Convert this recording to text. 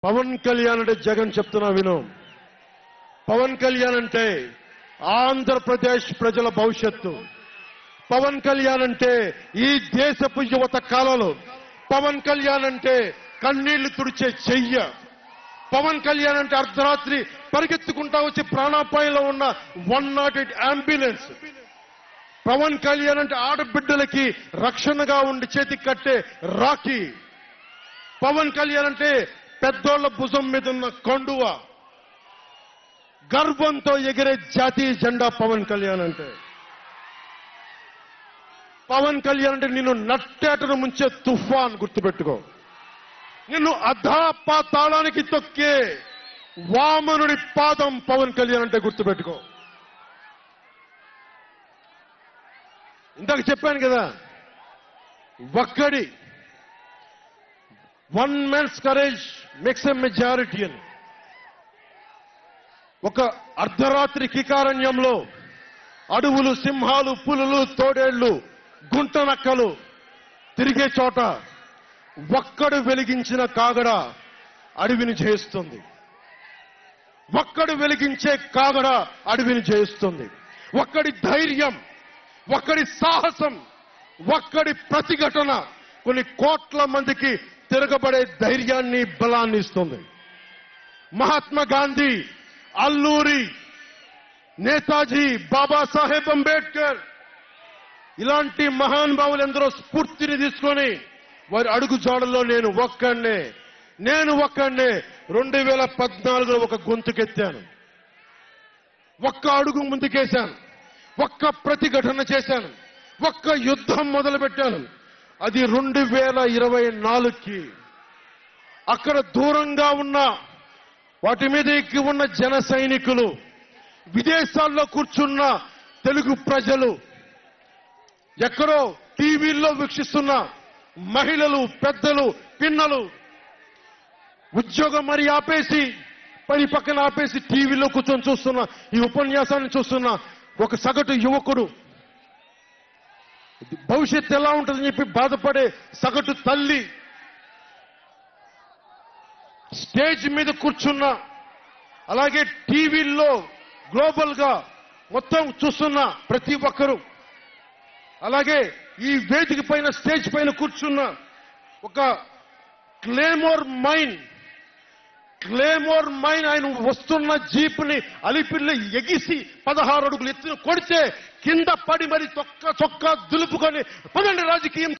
పవన్ కళ్యాణ్ అంటే జగన్ చెప్తున్నా విను. పవన్ కళ్యాణ్ అంటే ఆంధ్రప్రదేశ్ ప్రజల భవిష్యత్తు. పవన్ కళ్యాణ్ అంటే ఈ దేశపు యువత కాలంలో. పవన్ కళ్యాణ్ అంటే కన్నీళ్లు తుడిచే చెయ్య. పవన్ కళ్యాణ్ అంటే అర్ధరాత్రి పరిగెత్తుకుంటా వచ్చి ప్రాణాపాయంలో ఉన్న 108 అంబులెన్స్. పవన్ కళ్యాణ్ అంటే ఆడబిడ్డలకి రక్షణగా ఉండి చేతికి కట్టే రాఖీ. పవన్ కళ్యాణ్ అంటే పెద్దోళ్ల భుజం మీద ఉన్న కండువ, గర్వంతో ఎగిరే జాతీయ జెండా పవన్ కళ్యాణ్ అంటే. పవన్ కళ్యాణ్ అంటే నిన్ను నట్టేటను ముంచే తుఫాన్, గుర్తుపెట్టుకో. నిన్ను అధాపాతాళానికి తొక్కే వామనుడి పాదం పవన్ కళ్యాణ్ అంటే గుర్తుపెట్టుకో. ఇందాక చెప్పాను కదా, ఒక్కడి one man's courage makes a majority అని. ఒక అర్ధరాత్రి కికారణ్యంలో అడవులు, సింహాలు, పులులు, తోడేళ్లు, గుంటనక్కలు తిరిగే చోట ఒక్కడు వెలిగించిన కాగడ అడవిని జయిస్తుంది. ఒక్కడు వెలిగించే కాగడ అడవిని జయిస్తుంది. ఒక్కడి ధైర్యం, ఒక్కడి సాహసం, ఒక్కడి ప్రతిఘటన కొన్ని కోట్ల మందికి తిరగబడే ధైర్యాన్ని, బలాన్ని ఇస్తుంది. మహాత్మా గాంధీ, అల్లూరి, నేతాజీ, బాబాసాహెబ్ అంబేద్కర్ ఇలాంటి మహానుభావులు ఎందరో స్ఫూర్తిని తీసుకొని వారి అడుగు జాడల్లో నేను ఒక్కడినే 2014లో ఒక గొంతుకెత్తాను. ఒక్క అడుగు ముందుకేశాను, ఒక్క ప్రతిఘటన చేశాను, ఒక్క యుద్ధం మొదలుపెట్టాను. అది 2024కి. అక్కడ దూరంగా ఉన్న వాటి మీద ఎక్కి ఉన్న జన సైనికులు, విదేశాల్లో కూర్చున్న తెలుగు ప్రజలు, ఎక్కడో టీవీల్లో వీక్షిస్తున్న మహిళలు, పెద్దలు, పిన్నలు, ఉద్యోగం మరి ఆపేసి పని పక్కన ఆపేసి టీవీలో కూర్చొని చూస్తున్న ఈ ఉపన్యాసాన్ని చూస్తున్న ఒక సగటు యువకుడు, భవిష్యత్తు ఎలా ఉంటుందని చెప్పి బాధపడే సగటు తల్లి, స్టేజ్ మీద కూర్చున్న, అలాగే టీవీల్లో గ్లోబల్ గా మొత్తం చూస్తున్న ప్రతి ఒక్కరూ, అలాగే ఈ వేదిక పైన స్టేజ్ పైన కూర్చున్న ఒక క్లేమోర్ మైన్ ఆయన వస్తున్న జీప్ని అలిపిల్లి ఎగిసి 16 అడుగులు ఎత్తున కొడితే కింద పడి మరి చొక్కా దులుపుకొని పదండి రాజకీయం